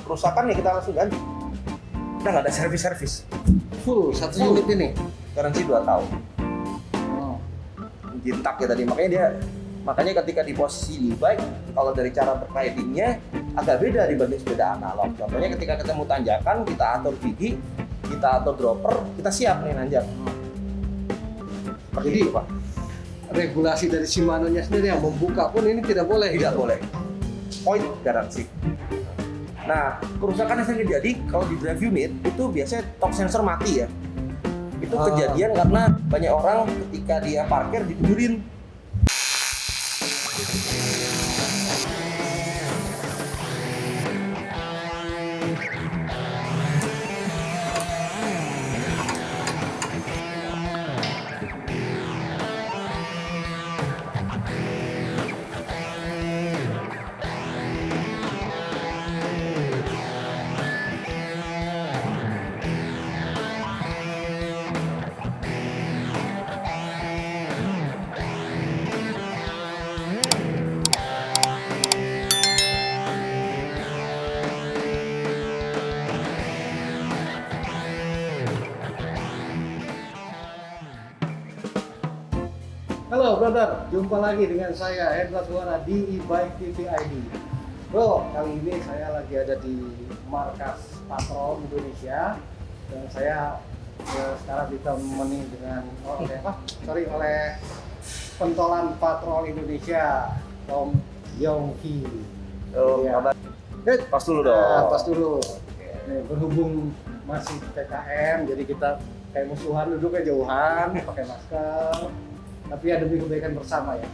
kerusakan ya kita langsung ganti. Kita nggak ada servis. Full satu unit ini. Garansi 2 tahun. Oh. Jintak ya tadi, makanya ketika di posisi e-bike, kalau dari cara berridingnya agak beda dibanding sepeda analog. Contohnya ketika ketemu tanjakan, kita atur gigi, kita atur dropper, kita siap nih nanjak. Jadi itu, Pak, regulasi dari Shimano-nya sendiri yang membuka pun ini tidak boleh. tidak boleh. Point garansi. Nah, kerusakan yang sering terjadi kalau di drive unit itu biasanya torque sensor mati ya. Itu kejadian karena banyak orang ketika dia parkir ditidurin. Halo brother, jumpa lagi dengan saya Hendra Suara di e-bike TV ID. Bro, kali ini saya lagi ada di markas Patrol Indonesia dan saya sekarang ditemani dengan oleh pentolan Patrol Indonesia, Om Yongki. Iya. Pas dulu dong. Pas dulu. Nih, berhubung masih PPKM, jadi kita kayak musuhan, duduknya jauhan, pakai masker. Tapi ya demi kebaikan bersama ya.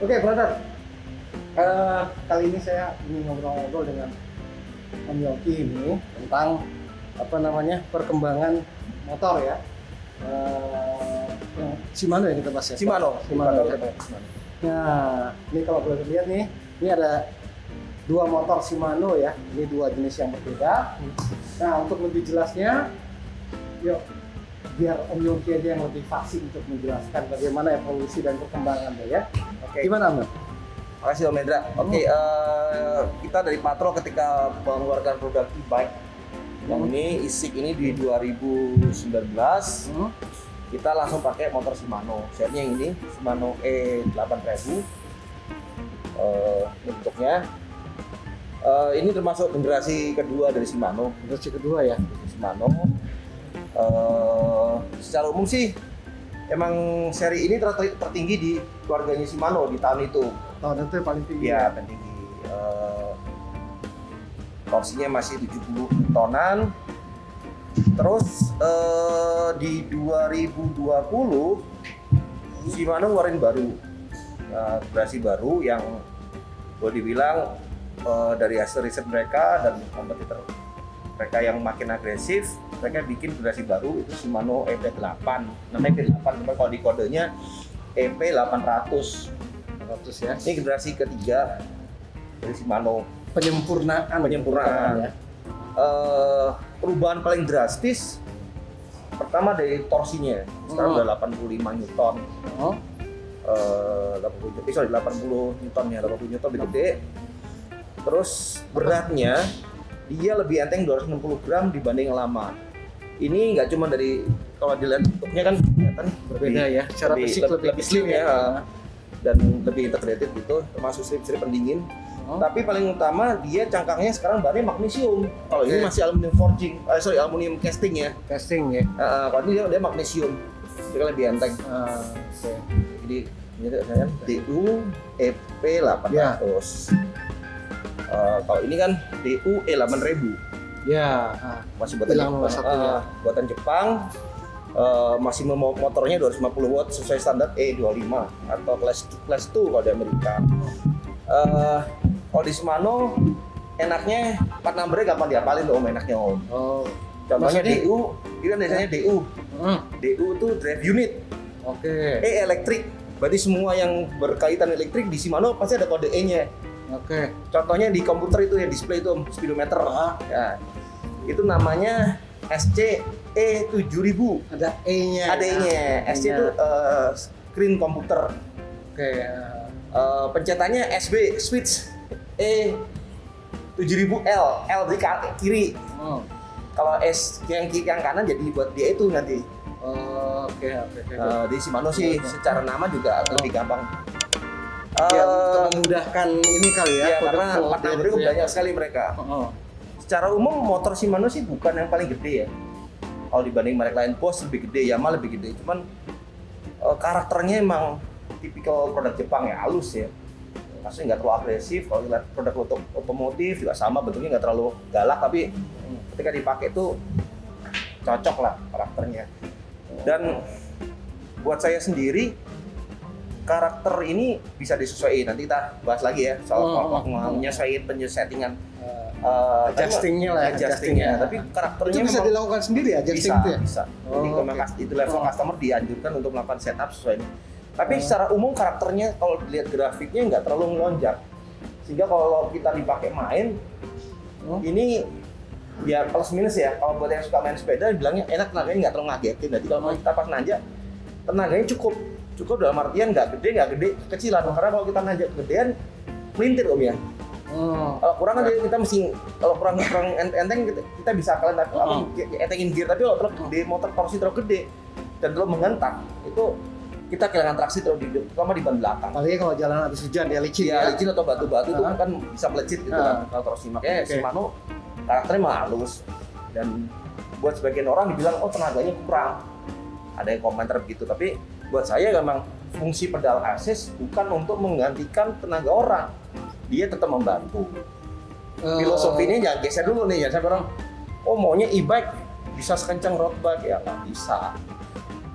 Oke, brother. Kali ini saya ingin ngobrol-ngobrol dengan Om Yongki ini tentang perkembangan motor ya. Yang Shimano ya kita bahas ya. Shimano. Ya. Nah, ini kalau boleh lihat nih, ini ada dua motor Shimano ya. Ini dua jenis yang berbeda. Nah, untuk lebih jelasnya, yuk biar Om Yongki aja yang lebih fasih untuk menjelaskan bagaimana evolusi dan perkembangannya ya. Oke. Gimana Om? Makasih Om Hendra. Oke, kita dari Patrol ketika mengeluarkan produk e-bike yang ini ISIC ini di 2019 kita langsung pakai motor Shimano. Serinya yang ini Shimano E8000 bentuknya. Ini termasuk generasi kedua dari Shimano. Generasi kedua ya. Shimano. Secara umum sih emang seri ini tertinggi di keluarganya Shimano di tahun itu. Tahun itu yang paling tinggi. Iya, tertinggi. Torsinya masih 70 tonan. Terus di 2020 Shimano ngeluarin baru generasi baru yang boleh dibilang dari hasil riset mereka dan kompetitor mereka yang makin agresif, mereka bikin generasi baru itu Shimano EP8. Namanya EP8, cuma kalau di kodenya EP800. 100 ya. Ini generasi ketiga dari Shimano. Penyempurnaan Ya. Perubahan paling drastis pertama dari torsinya. Sekarang udah 85 Newton. 80 Newton ya, 80 Newton lebih gede. Terus beratnya dia lebih enteng 260 gram dibanding yang lama. Ini nggak cuma dari, kalau dilihat bentuknya kan kelihatan berbeda ya. Secara fisik lebih slim ya. Dan lebih integrated gitu, termasuk strip pendingin. Tapi paling utama dia cangkangnya sekarang bahannya magnesium. Kalau ini masih aluminium forging, aluminium casting ya. Casting ya. Kalau ini dia magnesium, jadi lebih enteng. Jadi ini kan DU EP800. Kalau ini kan DU E8000. Ya. Masih buatan Jepang. Buatan Jepang. Masih motornya 250 watt sesuai standar E25 atau class 2 kalau di Amerika. Kalau di Shimano enaknya part number-nya gampang diapalin tuh Om, enaknya Om. Contohnya DU, ini kan biasanya DU. DU itu drive unit. Oke. E elektrik. Berarti semua yang berkaitan elektrik di Shimano pasti ada kode E-nya. Oke. Contohnya di komputer itu ya, display itu speedometer. Ya. Itu namanya SC E7000. Ada E-nya. Ada E-nya. SC itu screen komputer. Oke. Pencetannya SB switch E 7000L, L di kiri. Oh. Kalau S yang kiri yang kanan jadi buat dia itu nanti. Oke. Di Shimano sih secara nama juga lebih gampang. Ya, untuk memudahkan ini kali ya. Ya karena partner gitu ya. banyak sekali mereka. Secara umum motor Shimano sih bukan yang paling gede ya. Kalau dibanding merek lain, Bosch lebih gede, Yamaha lebih gede. Cuman karakternya emang tipikal produk Jepang ya, halus ya. Maksudnya nggak terlalu agresif. Kalau lihat produk untuk otomotif juga sama, bentuknya nggak terlalu galak, tapi ketika dipakai tuh cocok lah karakternya. Dan buat saya sendiri karakter ini bisa disesuaikan. Nanti kita bahas lagi ya soal menyesuaikan penyesettingan adjustingnya lah, adjustingnya. Tapi karakternya itu bisa dilakukan sendiri adjusting itu ya? Bisa. Jadi memang itu level customer dianjurkan untuk melakukan setup sesuai ini. Tapi secara umum karakternya kalau dilihat grafiknya nggak terlalu melonjak. Sehingga kalau kita dipakai main, ini ya plus minus ya. Kalau buat yang suka main sepeda, bilangnya enak, tenaganya nggak terlalu ngagetin. Jadi kalau kita pas nanjak, tenaganya cukup dalam artian nggak gede, kecilan. Karena kalau kita nanjak kegedean, melintir Om ya. Kalau kurang kan kita mesti, kalau kurang enteng kita bisa kalian entengin gear. Tapi kalau terlalu gede, motor torsi terlalu gede dan terlalu menghentak, itu kita kehilangan traksi terlalu di terutama di ban belakang. Apalagi kalau jalan habis hujan ya licin ya. Licin atau batu-batu itu kan bisa melecit gitu kan kalau torsi. Makanya Shimano karakternya mah halus. Dan buat sebagian orang dibilang tenaganya kurang. Ada yang komentar begitu, tapi buat saya memang fungsi pedal assist bukan untuk menggantikan tenaga orang. Dia tetap membantu. Filosofinya jangan geser dulu nih ya. Saya bilang, maunya e-bike bisa sekencang road bike ya nggak bisa.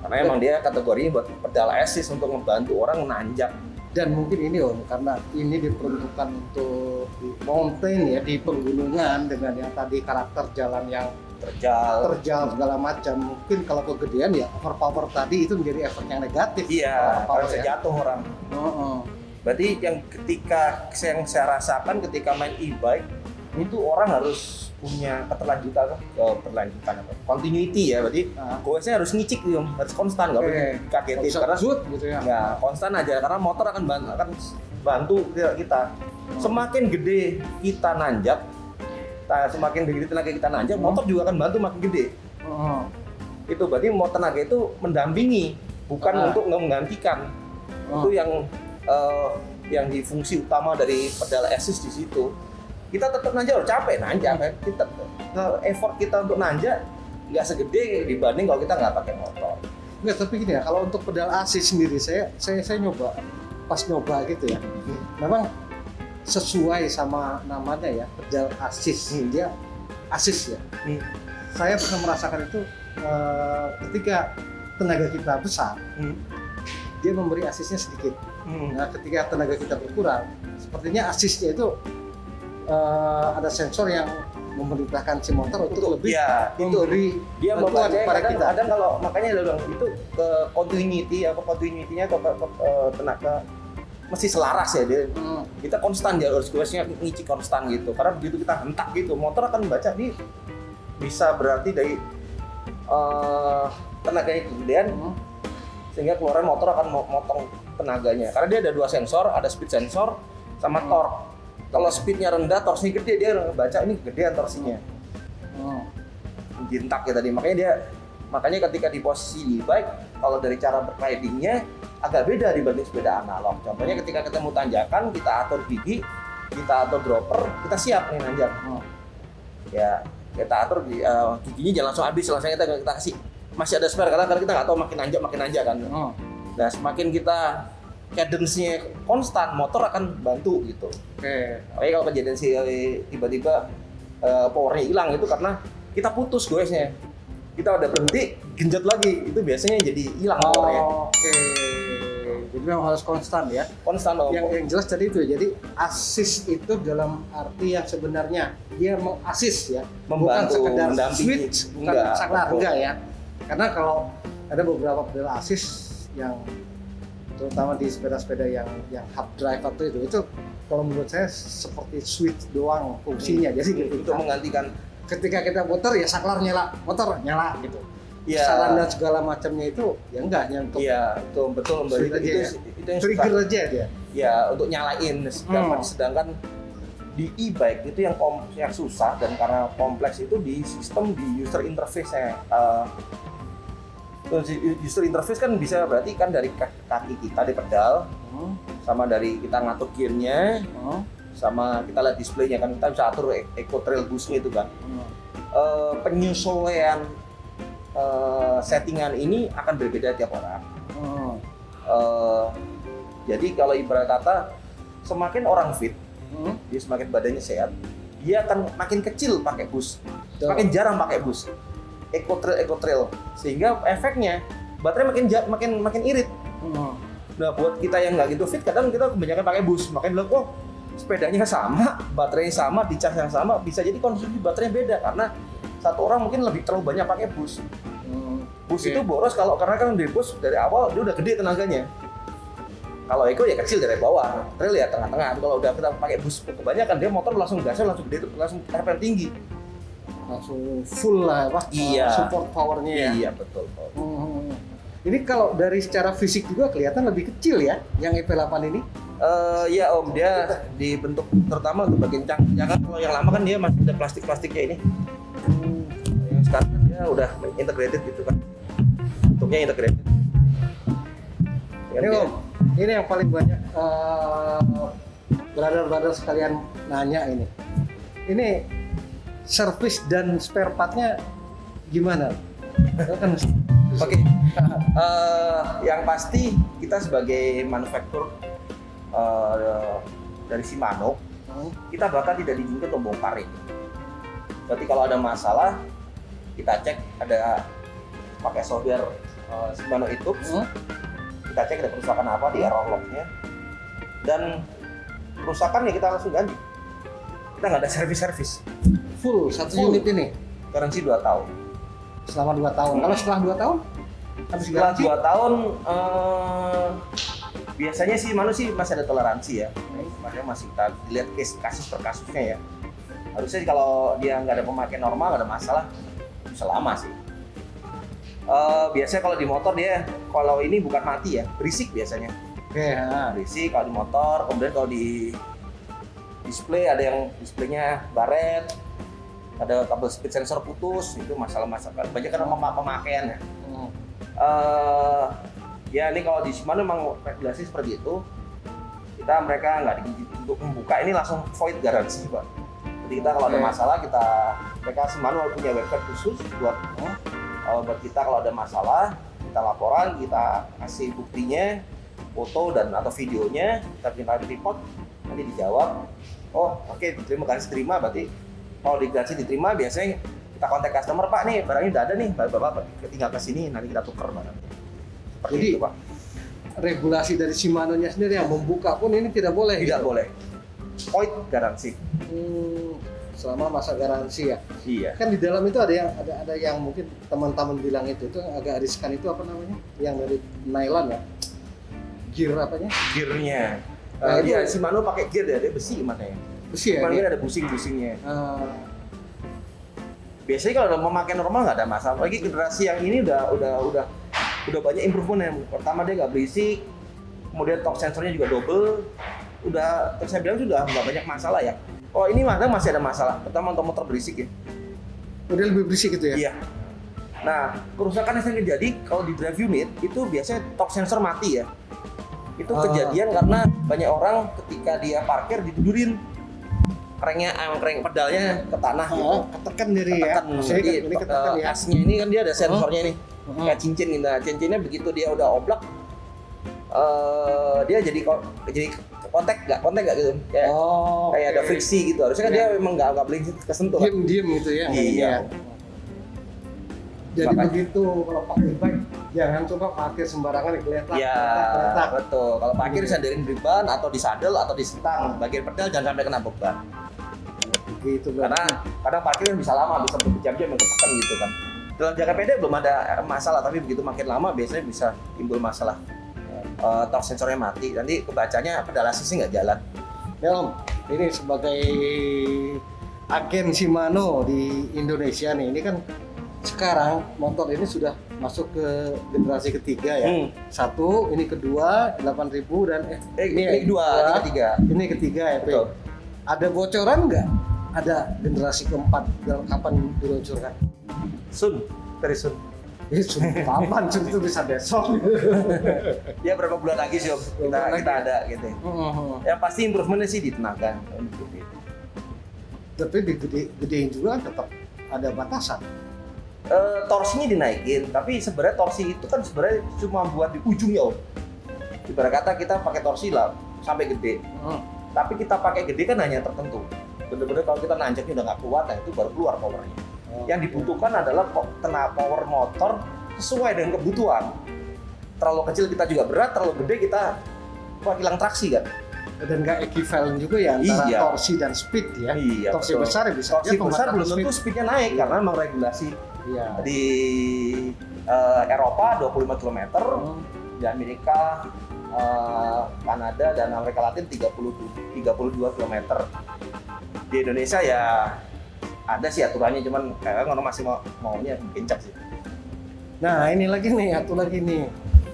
Karena emang dia kategorinya buat pedal assist untuk membantu orang nanjak. Dan mungkin ini Om, karena ini diperuntukkan untuk di mountain ya, di pegunungan dengan yang tadi karakter jalan yang terjal segala macam. Mungkin kalau kegedean ya overpower tadi itu menjadi efek yang negatif. Iya, kalau bisa jatuh orang. Berarti yang yang saya rasakan ketika main e-bike itu orang harus punya keberlanjutan continuity ya, berarti goesnya harus ngicik gitu, harus konstan, nggak boleh dikagetin karena gitu ya, konstan aja karena motor akan bantu kita. Semakin gede kita nanjak, semakin gede tenaga kita nanjak, motor juga akan bantu makin gede. Itu berarti tenaga itu mendampingi, bukan untuk menggantikan. Itu yang di fungsi utama dari pedal assist di situ. Kita tetap nanjak, capek nanjak kan. Effort kita untuk nanjak nggak segede dibanding kalau kita nggak pakai motor. Nggak, tapi gini ya, kalau untuk pedal assist sendiri saya nyoba, pas nyoba gitu ya, memang sesuai sama namanya ya, pedal assist. Dia assist ya. Saya pernah merasakan itu ketika tenaga kita besar, dia memberi assistnya sedikit. Nah, ketika tenaga kita berkurang, sepertinya assistnya itu ada sensor yang memerintahkan si motor untuk lebih memberi dia bantuan kepada kita. Kadang kalau makanya dia bilang itu ke continuity-nya atau tenaga mesti selaras ya dia. Kita konstan dia harus goesnya ngicik konstan gitu. Karena begitu kita hentak gitu, motor akan baca di bisa berarti dari tenaganya kegedean sehingga keluaran motor akan motong tenaganya. Karena dia ada dua sensor, ada speed sensor sama torque. Kalau speednya rendah, torsinya gede, dia baca ini kegedean torsinya. Jintak ya tadi, makanya ketika di posisi e-bike, kalau dari cara ridingnya agak beda dibanding sepeda analog. Contohnya ketika ketemu tanjakan, kita atur gigi, kita atur dropper, kita siap nih nanjak. Ya, kita atur giginya jangan langsung habis, langsung kita kasih masih ada spare karena kita nggak tahu makin nanjak kan. Nah, semakin kita cadence-nya konstan, motor akan bantu gitu. Oke, kalau kejadian tiba-tiba powernya hilang itu karena kita putus goesnya. Kita udah berhenti, genjot lagi, itu biasanya jadi hilang powernya. Jadi memang harus konstan ya. Konstan loh. Yang jelas tadi itu, jadi assist itu dalam arti yang sebenarnya dia mengassist ya, membantu, bukan sekedar mendampingi. switch, bukan saklar, enggak ya. Karena kalau ada beberapa pedal assist yang terutama di sepeda-sepeda yang hub drive atau itu kalau menurut saya seperti switch doang fungsinya. Jadi untuk menggantikan ketika kita putar ya saklar nyala, motor nyala gitu. Saran dan segala macamnya itu ya enggak hanya untuk itu betul itu yang trigger aja dia. Ya untuk nyalain sedangkan di e-bike itu yang susah dan karena kompleks itu di sistem di user interface-nya. User interface kan bisa berarti kan dari kaki kita di pedal, sama dari kita ngatur gearnya, sama kita lihat displaynya kan, kita bisa atur eco trail boost-nya itu kan. Penyesuaian settingan ini akan berbeda tiap orang. Jadi kalau ibarat kata semakin orang fit, dia semakin badannya sehat, dia akan makin kecil pakai bus, makin jarang pakai bus, eco trail, sehingga efeknya baterai makin irit. Nah buat kita yang nggak gitu fit, kadang kita kebanyakan pakai bus, makin bilang oh sepedanya sama, baterainya sama, di cas yang sama, bisa jadi konsumsi baterainya beda karena satu orang mungkin terlalu banyak pakai bus. Bus itu boros karena kan di bus dari awal dia udah gede tenaganya. Kalau eco ya kecil dari bawah, trail ya tengah-tengah. Kalau udah kita pakai bus kebanyakan dia motor langsung gasnya langsung gede, langsung RPM tinggi, langsung full lah apa? Iya. Support powernya ya. Iya betul. Ini kalau dari secara fisik juga kelihatan lebih kecil ya, yang EP8 ini? Ya Om, dia dibentuk terutama untuk bagian cangkang. Kalau yang lama kan dia masih ada plastiknya ini. Yang sekarang kan dia udah integrated gitu kan. Bentuknya integrated. Ini Om, ini yang paling banyak brother-brother sekalian nanya ini. Ini servis dan spare part-nya gimana? Oke. Yang pasti kita sebagai manufaktur dari Shimano, kita bahkan tidak diizinkan untuk bongkar ini. Berarti kalau ada masalah, kita cek ada pakai software Shimano eTools, kita cek ada kerusakan apa di error log-nya, dan kerusakan ya kita langsung ganti. Kita nggak ada servis. Full satu unit ini? Garansi 2 tahun. Selama 2 tahun. Kalau setelah 2 tahun? Setelah 2 tahun, biasanya sih manusia masih ada toleransi ya. Makanya masih kita lihat kasus per kasusnya ya. Harusnya kalau dia nggak ada pemakaian normal, nggak ada masalah, bisa lama sih. Biasanya kalau di motor dia, kalau ini bukan mati ya, berisik biasanya. Berisik kalau di motor. Kemudian kalau di display ada yang displaynya baret, ada kabel speed sensor putus, itu masalah-masalah. Banyak kan pemakaiannya. Ya ini kalau di Shimano memang regulasi seperti itu. Mereka nggak diizinkan untuk membuka ini, langsung void garansi Pak. Jadi kita kalau ada masalah, mereka Shimano punya website khusus buat kita kalau ada masalah, kita laporan, kita kasih buktinya, foto dan atau videonya, kita minta report, nanti dijawab. Oh oke, diterima, garansi terima, berarti kalau di garansi diterima biasanya kita kontak customer, Pak nih barangnya udah ada nih, Bapak tinggal ke sini, nanti kita tukar barang. Jadi itu, Pak. Regulasi dari Shimano-nya sendiri yang membuka pun ini tidak boleh? Tidak boleh. Void garansi. Selama masa garansi ya. Iya. Kan di dalam itu ada yang mungkin teman-teman bilang itu agak riskan, itu apa namanya? Yang dari nylon ya. Gear apanya? Gearnya. Nah, Iya, Shimano pakai gear dia besi makanya. Besi ya? Cuman dia ada busing-busingnya. Biasanya kalau memakai normal nggak ada masalah. Lagi generasi yang ini udah banyak improvement yang pertama dia nggak berisik, kemudian torque sensornya juga double. Udah saya bilang sudah nggak banyak masalah ya. Oh ini masih ada masalah. Pertama untuk motor berisik ya. Udah lebih berisik gitu ya? Iya. Nah kerusakan yang sering terjadi kalau di drive unit itu biasanya torque sensor mati ya. Itu kejadian karena banyak orang ketika dia parkir ditidurin, crank pedalnya ke tanah gitu. Ketekan dari ya. Jadi ini ketekan ya. asnya ini kan dia ada sensornya nih. Kayak cincin gitu. Nah, cincinnya begitu dia udah oblak, dia jadi kontak nggak gitu. Kayak ada friksi gitu. Harusnya kan dia memang nggak boleh kesentuh. Diem gitu ya. Iya. Jadi begitu kalau pakai bike jangan coba parkir sembarangan geletak. Iya, betul. Kalau parkir sandarin di ban atau di sadel atau di stang, bagian pedal jangan sampai kena beban. Begitu Karena kadang parkir bisa lama, bisa berjam-jam ketekan gitu kan. Dalam jangka pendek belum ada masalah, tapi begitu makin lama biasanya bisa timbul masalah. Torque sensornya mati, nanti kebacanya pedal asisnya nggak jalan. Ya Om, ini sebagai agen Shimano di Indonesia nih, ini kan sekarang motor ini sudah masuk ke generasi ketiga ya. Satu, ini kedua 8.000 dan ini kedua, ini ketiga. Ini ketiga ya, Betul. Ada bocoran nggak? Ada generasi keempat kapan diluncurkan? Sun, very soon. Kapan itu bisa besok? Ya berapa bulan lagi sih Om, kita ada gitu. Ya pasti improvementnya sih di tenaga. Tapi digedein juga tetap ada batasan. Torsinya dinaikin, tapi sebenarnya torsi itu kan sebenarnya cuma buat di ujungnya Om. Ibarat kata kita pakai torsi lah sampai gede. Tapi kita pakai gede kan hanya tertentu. Bener-bener kalau kita nanjaknya udah nggak kuat, nah itu baru keluar powernya. Yang dibutuhkan adalah tenaga power motor sesuai dengan kebutuhan. Terlalu kecil kita juga berat, terlalu gede kita hilang traksi kan. Dan nggak equivalent juga ya antara Iya. torsi dan speed ya. Iya, Torsi betul. besar ya bisa Torsi aja besar belum pembatasan tentu speednya naik karena memang regulasi Iya. di Eropa 25 km, di Amerika, Kanada dan Amerika Latin 32 km. Di Indonesia ya ada sih aturannya, cuman kayaknya orang masih maunya kencang sih. Nah ini lagi nih, satu lagi nih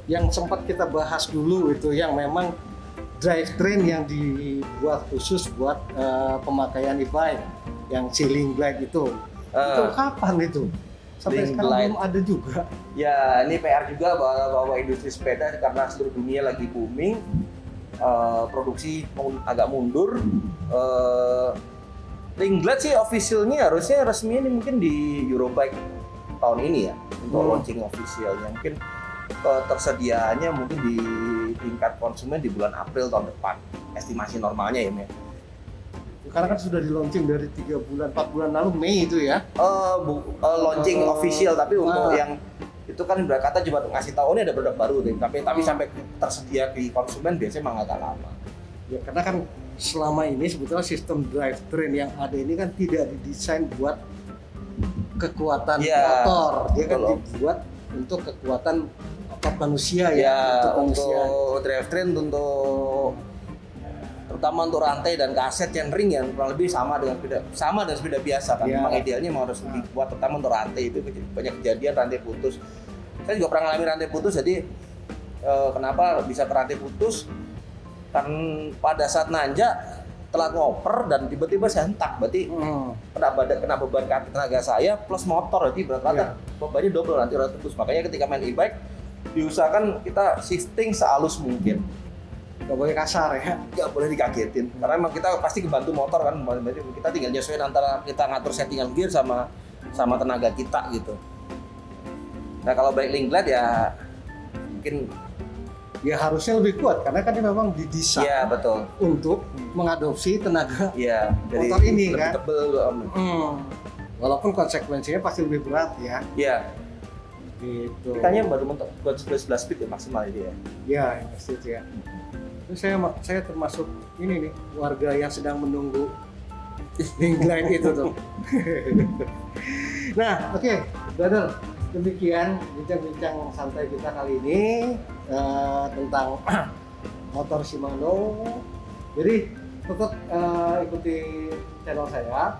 yang sempat kita bahas dulu itu yang memang drivetrain yang dibuat khusus buat pemakaian e-bike yang ceiling glide itu kapan itu? Sampai Ceiling sekarang glide. belum ada juga. Ya ini PR juga bahwa industri sepeda karena seluruh dunia lagi booming, produksi agak mundur. Ring glide sih officialnya harusnya resmi ini mungkin di Eurobike tahun ini ya untuk launching officialnya. Mungkin ketersediaannya mungkin di tingkat konsumen di bulan April tahun depan, estimasi normalnya ya Mei. Karena kan sudah di launching dari 3 bulan, 4 bulan lalu Mei itu ya. Launching official, tapi untuk yang itu kan berkata cuma ngasih tahu ini ada produk baru deh, tapi sampai tersedia di konsumen biasanya memang agak lama. Ya karena kan selama ini sebetulnya sistem drivetrain yang ada ini kan tidak didesain buat kekuatan Ya, motor, dia kan betul. dibuat untuk kekuatan otot manusia Ya, manusia. untuk drivetrain untuk terutama untuk rantai dan kaset yang ring yang kurang lebih sama dengan sepeda biasa kan. Ya. Memang idealnya mau harus lebih kuat, terutama untuk rantai itu banyak kejadian rantai putus. Saya juga pernah ngalamin rantai putus, jadi kenapa bisa rantai putus? Kan pada saat nanjak telat ngoper dan tiba-tiba saya hentak, berarti kena beban kaki tenaga saya plus motor, jadi berat bebannya double nanti rantai putus. Makanya ketika main e-bike diusahakan kita shifting sehalus mungkin. Gak boleh kasar ya. Nggak boleh dikagetin karena emang kita pasti kebantu motor kan, berarti kita tinggal nyesuaiin antara kita ngatur settingan gear sama tenaga kita gitu. Nah kalau bike ring glide ya mungkin Ya harusnya lebih kuat karena kan dia memang didesain ya betul untuk mengadopsi tenaga. ya dari Motor ini lebih kan? tebel Walaupun konsekuensinya pasti lebih berat ya. ya Gitu. kitanya baru mentok buat 11 speed ya maksimal itu ya. Ya, yang pasti itu ya. Terus saya termasuk ini nih warga yang sedang menunggu ring glide itu tuh. Nah, oke, brother, demikian bincang-bincang santai kita kali ini tentang motor Shimano. Jadi tetap ikuti channel saya.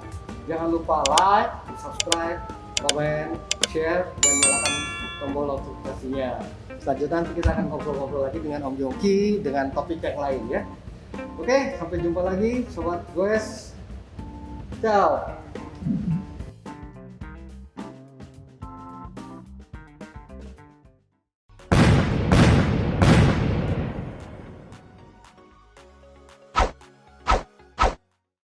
Jangan lupa like, subscribe, komen, share, dan nyalakan tombol notifikasinya. Selanjutnya nanti kita akan ngobrol-ngobrol lagi dengan Om Yongki dengan topik yang lain ya. Oke, sampai jumpa lagi Sobat Goes. Ciao.